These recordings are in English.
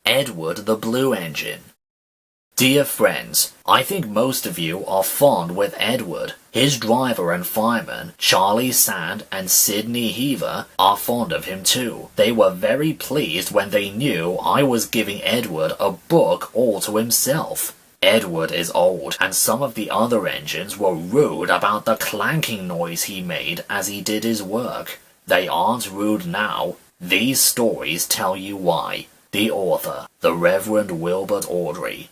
Edward the Blue Engine. Dear friends, I think most of you are fond with Edward. His driver and fireman, Charlie Sand and Sidney Heaver, are fond of him too. They were very pleased when they knew I was giving Edward a book all to himself. Edward is old, and some of the other engines were rude about the clanking noise he made as he did his work. They aren't rude now. These stories tell you why. The author, the Reverend Wilbert Awdry.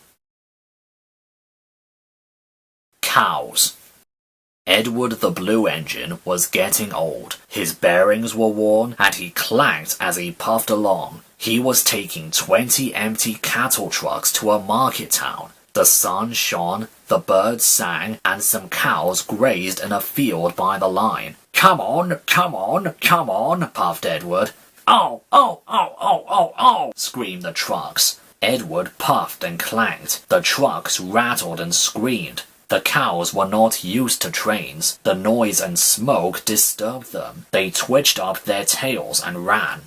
Cows. Edward the Blue Engine was getting old. His bearings were worn, and he clanked as he puffed along. He was taking 20 empty cattle trucks to a market town. The sun shone, the birds sang, and some cows grazed in a field by the line. "Come on, come on, come on," puffed Edward. "Oh, oh, oh, oh, oh, oh," screamed the trucks. Edward puffed and clanked. The trucks rattled and screamed. The cows were not used to trains. The noise and smoke disturbed them. They twitched up their tails and ran.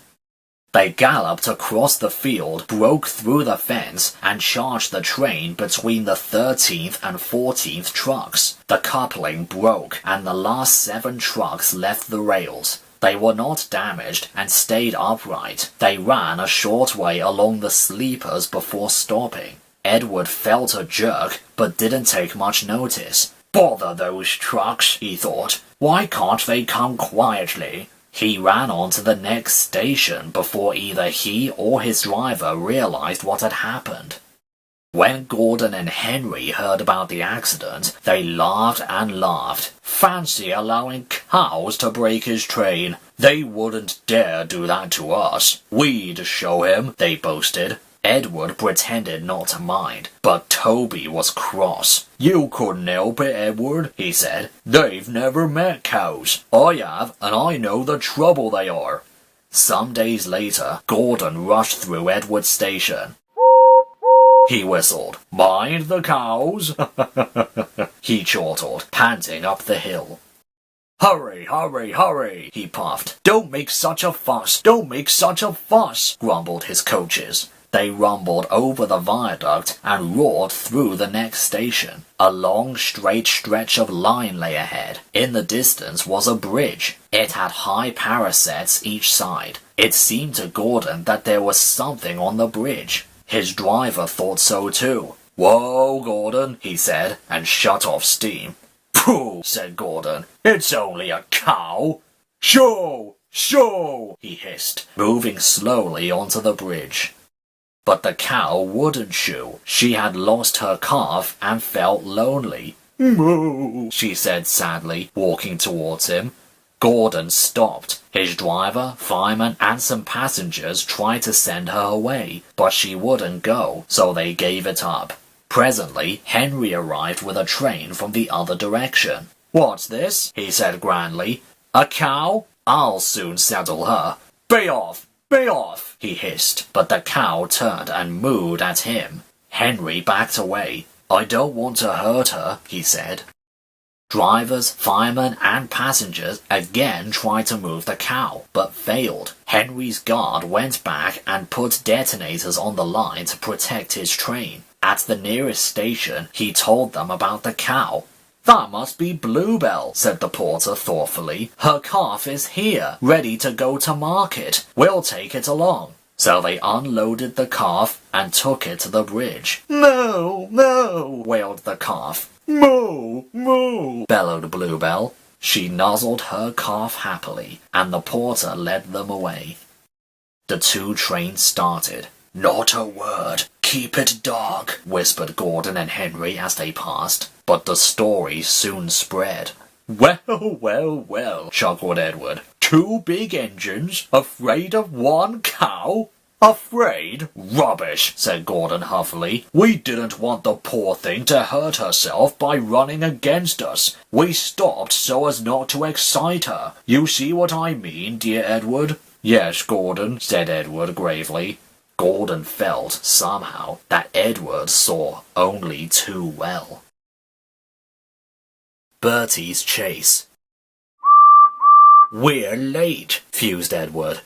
They galloped across the field, broke through the fence, and charged the train between the 13th and 14th trucks. The coupling broke, and the last 7 trucks left the rails. They were not damaged and stayed upright. They ran a short way along the sleepers before stopping. Edward felt a jerk, but didn't take much notice. "Bother those trucks," he thought. "Why can't they come quietly?" He ran on to the next station before either he or his driver realized what had happened. When Gordon and Henry heard about the accident, they laughed and laughed. "Fancy allowing cows to break his train. They wouldn't dare do that to us. We'd show him," they boasted. Edward pretended not to mind, but Toby was cross. "You couldn't help it, Edward," he said. "They've never met cows. I have, and I know the trouble they are." Some days later, Gordon rushed through Edward's station. He whistled. "Mind the cows?" He chortled, panting up the hill. "Hurry, hurry, hurry," he puffed. "Don't make such a fuss, don't make such a fuss," grumbled his coaches. They rumbled over the viaduct and roared through the next station. A long, straight stretch of line lay ahead. In the distance was a bridge. It had high parapets each side. It seemed to Gordon that there was something on the bridge. His driver thought so too. "Whoa, Gordon," he said, and shut off steam. "Pooh," said Gordon. "It's only a cow." "Shoo! Shoo!" he hissed, moving slowly onto the bridge. But the cow wouldn't shoo. She had lost her calf and felt lonely. "Moo," she said sadly, walking towards him. Gordon stopped. His driver, fireman, and some passengers tried to send her away, but she wouldn't go, so they gave it up. Presently, Henry arrived with a train from the other direction. "What's this?" he said grandly. "A cow? I'll soon settle her. Be off! Be off!" he hissed, but the cow turned and mooed at him. Henry backed away. "I don't want to hurt her," he said. Drivers, firemen, and passengers again tried to move the cow, but failed. Henry's guard went back and put detonators on the line to protect his train. At the nearest station, he told them about the cow. "That must be Bluebell," said the porter thoughtfully. "Her calf is here, ready to go to market. We'll take it along." So they unloaded the calf and took it to the bridge. "Moo! Moo!" wailed the calf. "Moo! Moo!" bellowed Bluebell. She nuzzled her calf happily, and the porter led them away. The 2 trains started. "Not a word. Keep it dark," whispered Gordon and Henry as they passed. But the story soon spread. "Well, well, well," chuckled Edward. "2 big engines, afraid of 1 cow?" "Afraid? Rubbish," said Gordon huffily. "We didn't want the poor thing to hurt herself by running against us. We stopped so as not to excite her. You see what I mean, dear Edward?" "Yes, Gordon," said Edward gravely. Gordon felt, somehow, that Edward saw only too well. Bertie's chase. "We're late," fused Edward.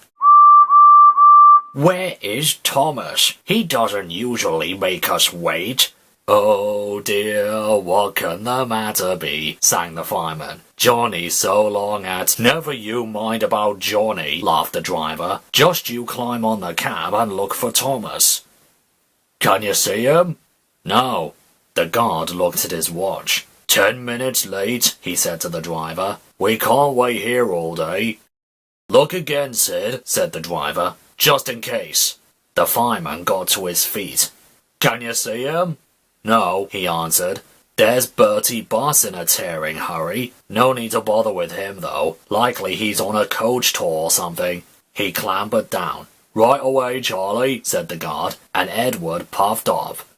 Where is Thomas? He doesn't usually make us wait. Oh dear, what can the matter be? Sang the fireman. Johnny's so long at. Never you mind about Johnny, laughed the driver. Just you climb on the cab and look for Thomas. Can you see him? No. The guard looked at his watch. 10 minutes late, he said to the driver. We can't wait here all day. Look again, Sid, said the driver, just in case. The fireman got to his feet. Can you see him? No, he answered. There's Bertie Boss in a tearing hurry. No need to bother with him, though. Likely he's on a coach tour or something. He clambered down. Right away, Charlie, said the guard, and Edward puffed off.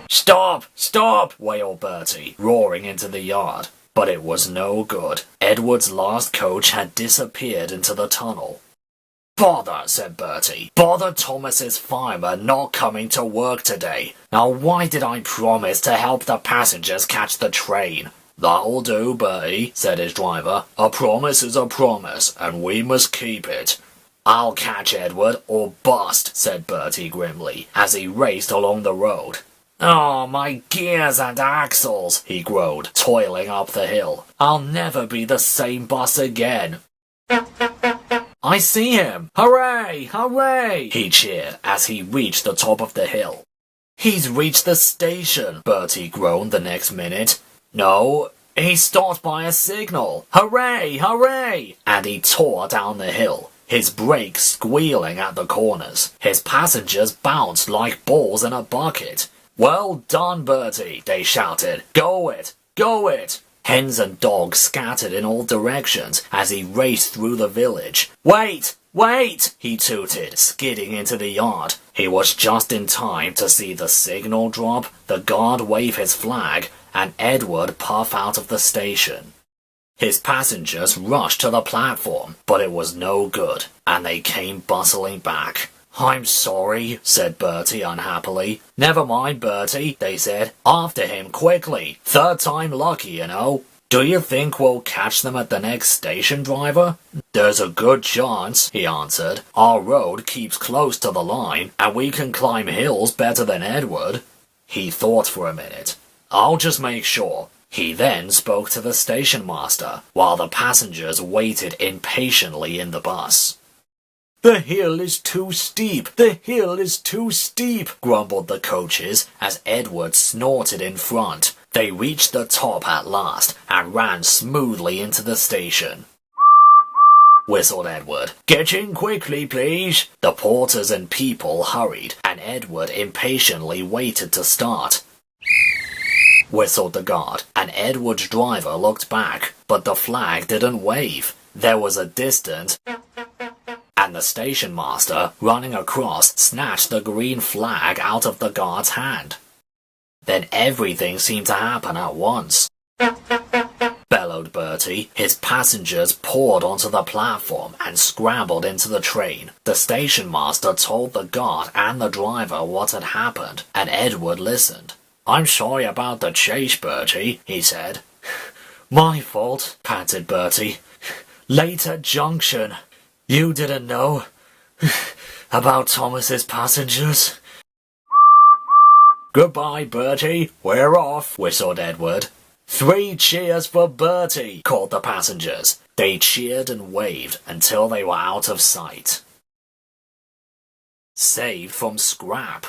Stop! Stop! Wailed Bertie, roaring into the yard. But it was no good. Edward's last coach had disappeared into the tunnel. Bother, said Bertie. Bother Thomas's fireman not coming to work today. Now why did I promise to help the passengers catch the train? That'll do, Bertie, said his driver. A promise is a promise, and we must keep it. I'll catch Edward or bust, said Bertie grimly, as he raced along the road. Oh, my gears and axles, he groaned, toiling up the hill. I'll never be the same bus again. I see him! Hooray! Hooray! He cheered as he reached the top of the hill. He's reached the station, Bertie groaned the next minute. No, he stopped by a signal. Hooray! Hooray! And he tore down the hill, his brakes squealing at the corners. His passengers bounced like balls in a bucket. Well done, Bertie, they shouted. Go it! Go it! Hens and dogs scattered in all directions as he raced through the village. Wait! Wait! He tooted, skidding into the yard. He was just in time to see the signal drop, the guard wave his flag, and Edward puff out of the station. His passengers rushed to the platform, but it was no good, and they came bustling back. I'm sorry, said Bertie unhappily. Never mind, Bertie, they said. After him, quickly. Third time lucky, you know. Do you think we'll catch them at the next station, driver? There's a good chance, he answered. Our road keeps close to the line, and we can climb hills better than Edward. He thought for a minute. I'll just make sure. He then spoke to the station master, while the passengers waited impatiently in the bus. The hill is too steep! The hill is too steep! Grumbled the coaches as Edward snorted in front. They reached the top at last and ran smoothly into the station. Whistled Edward. Get in quickly, please. The porters and people hurried, and Edward impatiently waited to start. Whistled the guard, and Edward's driver looked back, but the flag didn't wave. There was a distant... and the station master, running across, snatched the green flag out of the guard's hand. Then everything seemed to happen at once. Bellowed Bertie. His passengers poured onto the platform and scrambled into the train. The station master told the guard and the driver what had happened, and Edward listened. I'm sorry about the chase, Bertie, he said. My fault, panted Bertie. Late at junction. You didn't know about Thomas's passengers? Goodbye, Bertie. We're off, whistled Edward. 3 cheers for Bertie, called the passengers. They cheered and waved until they were out of sight. Saved from scrap.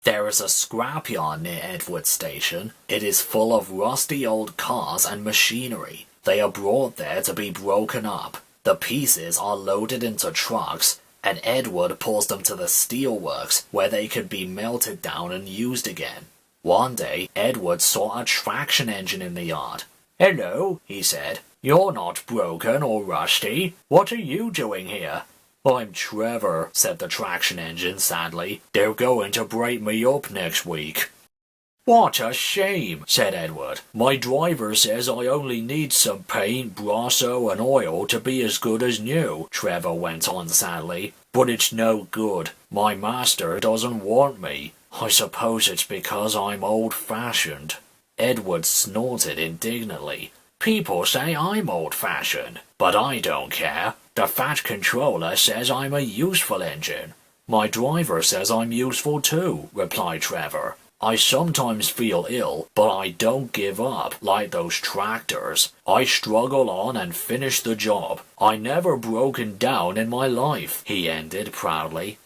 There is a scrapyard near Edward Station. It is full of rusty old cars and machinery. They are brought there to be broken up. The pieces are loaded into trucks, and Edward pulls them to the steelworks where they could be melted down and used again. One day, Edward saw a traction engine in the yard. Hello, he said. You're not broken or rusty. What are you doing here? I'm Trevor, said the traction engine sadly. They're going to break me up next week. What a shame, said Edward. My driver says I only need some paint, brasso and oil to be as good as new, Trevor went on sadly. But it's no good. My master doesn't want me. I suppose it's because I'm old-fashioned. Edward snorted indignantly. People say I'm old-fashioned, but I don't care. The fat controller says I'm a useful engine. My driver says I'm useful too, replied Trevor. I sometimes feel ill, but I don't give up like those tractors. I struggle on and finish the job. I never broken down in my life, he ended proudly.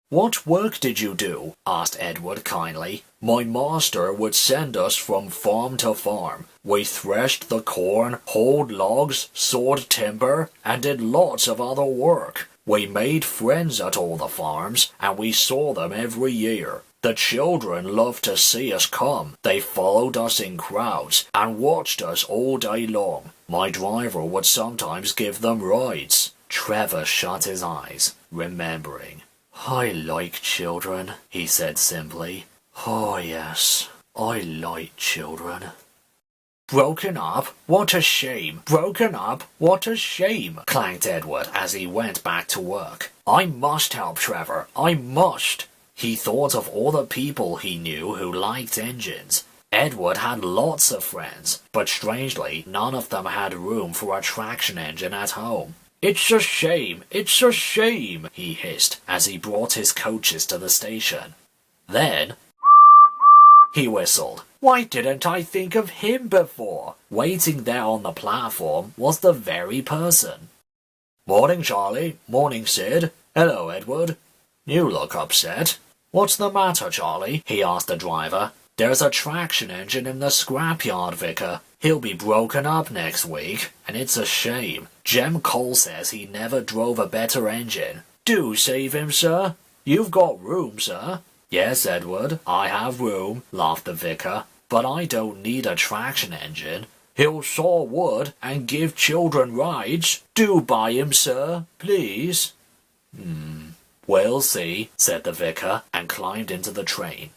What work did you do? Asked Edward kindly. My master would send us from farm to farm. We threshed the corn, hauled logs, sawed timber, and did lots of other work. We made friends at all the farms, and we saw them every year. The children loved to see us come. They followed us in crowds and watched us all day long. My driver would sometimes give them rides. Trevor shut his eyes, remembering. I like children, he said simply. Oh yes, I like children. Broken up? What a shame! Broken up? What a shame! Clanked Edward as he went back to work. I must help Trevor. I must! He thought of all the people he knew who liked engines. Edward had lots of friends, but strangely none of them had room for a traction engine at home. It's a shame, it's a shame, he hissed as he brought his coaches to the station. Then he whistled. Why didn't I think of him before? Waiting there on the platform was the very person. Morning, Charlie. Morning, Sid. Hello, Edward. You look upset. What's the matter, Charlie? He asked the driver. There's a traction engine in the scrapyard, Vicar. He'll be broken up next week, and it's a shame. Jem Cole says he never drove a better engine. Do save him, sir. You've got room, sir. Yes, Edward, I have room, laughed the vicar, but I don't need a traction engine. He'll saw wood and give children rides. Do buy him, sir, please. We'll see, said the vicar, and climbed into the train.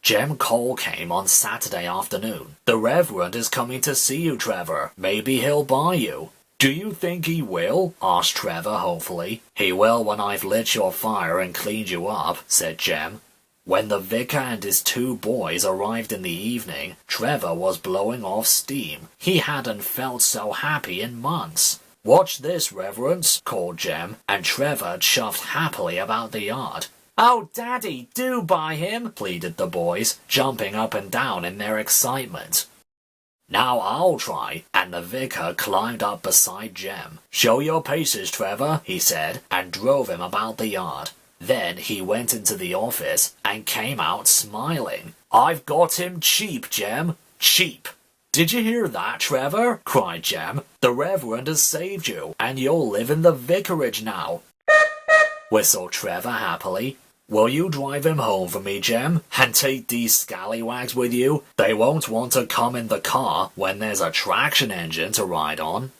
Jem Cole came on Saturday afternoon. The Reverend is coming to see you, Trevor. Maybe he'll buy you. Do you think he will? Asked Trevor hopefully. He will when I've lit your fire and cleaned you up, said Jem. When the vicar and his two boys arrived in the evening, Trevor was blowing off steam. He hadn't felt so happy in months. Watch this, Reverence, called Jem, and Trevor chuffed happily about the yard. Oh, Daddy, do buy him, pleaded the boys, jumping up and down in their excitement. Now I'll try, and the vicar climbed up beside Jem. Show your paces, Trevor, he said, and drove him about the yard. Then he went into the office and came out smiling. I've got him cheap, Jem, cheap. Did you hear that, Trevor? Cried Jem. The Reverend has saved you, and you'll live in the vicarage now. Whistled Trevor happily. Will you drive him home for me, Jem? And take these scallywags with you? They won't want to come in the car when there's a traction engine to ride on.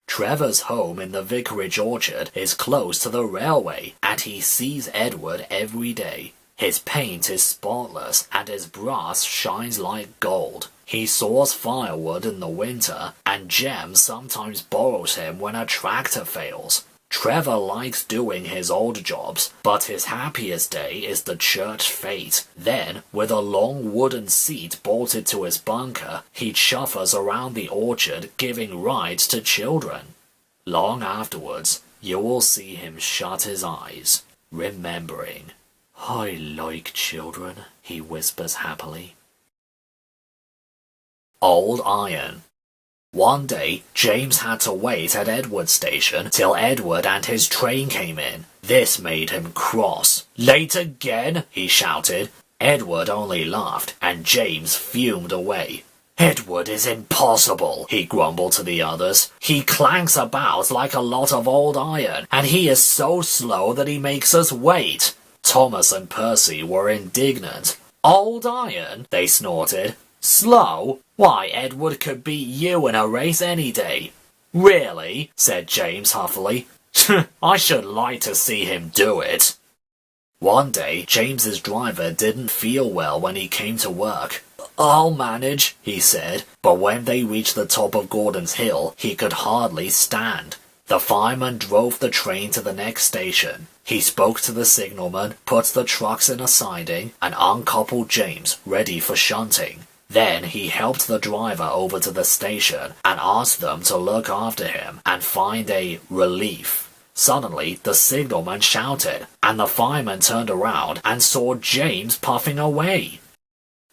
Trevor's home in the vicarage orchard is close to the railway, and he sees Edward every day. His paint is spotless, and his brass shines like gold. He saws firewood in the winter, and Jem sometimes borrows him when a tractor fails. Trevor likes doing his old jobs, but his happiest day is the church fete. Then, with a long wooden seat bolted to his bunker, he chuffers around the orchard giving rides to children. Long afterwards, you will see him shut his eyes, remembering. I like children, he whispers happily. Old Iron. One day, James had to wait at Edward's station till Edward and his train came in. This made him cross. Late again? He shouted. Edward only laughed, and James fumed away. Edward is impossible, he grumbled to the others. He clanks about like a lot of old iron, and he is so slow that he makes us wait. Thomas and Percy were indignant. Old iron? They snorted. Slow? Why, Edward could beat you in a race any day. Really? Said James huffily. I should like to see him do it. One day, James's driver didn't feel well when he came to work. I'll manage, he said, but when they reached the top of Gordon's Hill, he could hardly stand. The fireman drove the train to the next station. He spoke to the signalman, put the trucks in a siding, and uncoupled James, ready for shunting. Then he helped the driver over to the station and asked them to look after him and find a relief. Suddenly, the signalman shouted, and the fireman turned around and saw James puffing away.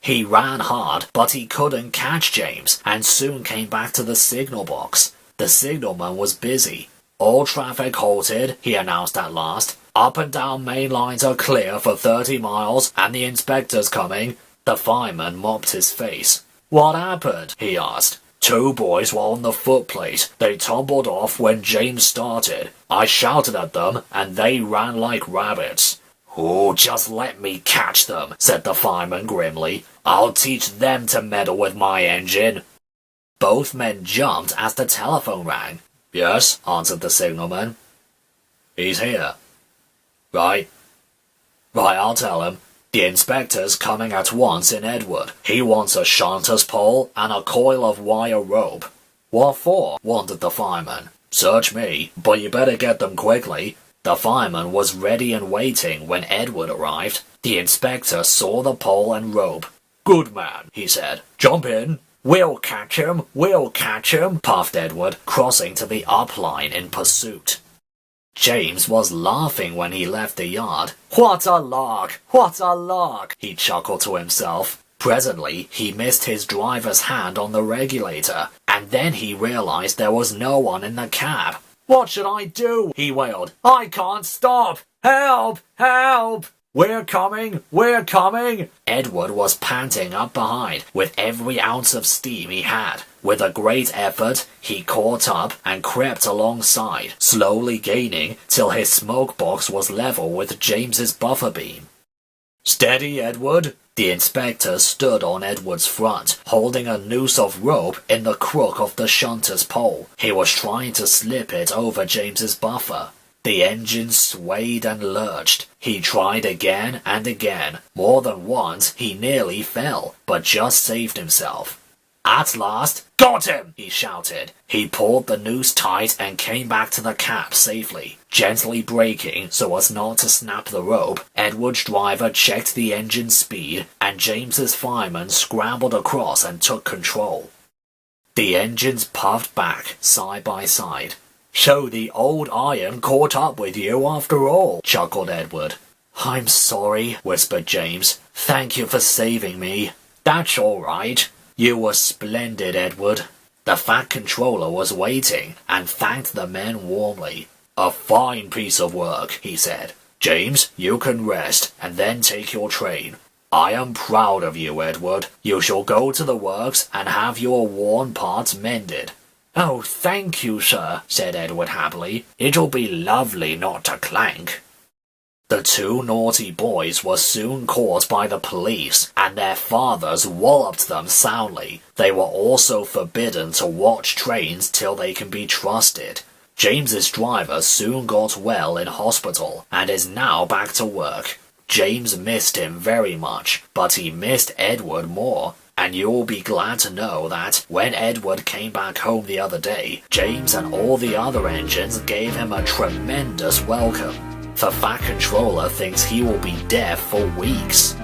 He ran hard, but he couldn't catch James, and soon came back to the signal box. The signalman was busy. "All traffic halted," he announced at last. "Up and down main lines are clear for 30 miles, and the inspector's coming." The fireman mopped his face. "What happened?" he asked. "Two boys were on the footplate. They tumbled off when James started. I shouted at them, and they ran like rabbits." "Oh, just let me catch them," said the fireman grimly. "I'll teach them to meddle with my engine." Both men jumped as the telephone rang. "Yes," answered the signalman. "He's here." Right, I'll tell him. The inspector's coming at once in Edward. He wants a shunter's pole and a coil of wire rope." "What for?" wondered the fireman. "Search me, but you better get them quickly." The fireman was ready and waiting when Edward arrived. The inspector saw the pole and rope. "Good man," he said. "Jump in." We'll catch him, puffed Edward, crossing to the up line in pursuit. James was laughing when he left the yard. What a lark! He chuckled to himself. Presently, he missed his driver's hand on the regulator, and then he realized there was no one in the cab. "What should I do?" he wailed. "I can't stop! Help! We're coming! Edward was panting up behind with every ounce of steam he had. With a great effort, he caught up and crept alongside, slowly gaining till his smoke box was level with James's buffer beam. "Steady, Edward!" The inspector stood on Edward's front, holding a noose of rope in the crook of the shunter's pole. He was trying to slip it over James's buffer. The engine swayed and lurched. He tried again and again. More than once he nearly fell, but just saved himself. At last, "Got him!" he shouted. He pulled the noose tight and came back to the cab safely. Gently braking so as not to snap the rope, Edward's driver checked the engine's speed, and James's fireman scrambled across and took control. The engines puffed back, side by side. "So the old iron caught up with you after all," chuckled Edward. "I'm sorry," whispered James. "Thank you for saving me." "That's all right. You were splendid, Edward." The Fat Controller was waiting and thanked the men warmly. "A fine piece of work," he said. "James, you can rest and then take your train. I am proud of you, Edward. You shall go to the works and have your worn parts mended." "Oh, thank you, sir," said Edward happily. "It'll be lovely not to clank." The two naughty boys were soon caught by the police, and their fathers walloped them soundly. They were also forbidden to watch trains till they can be trusted. James's driver soon got well in hospital, and is now back to work. James missed him very much, but he missed Edward more. And you'll be glad to know that when Edward came back home the other day, James and all the other engines gave him a tremendous welcome. The Fat Controller thinks he will be deaf for weeks.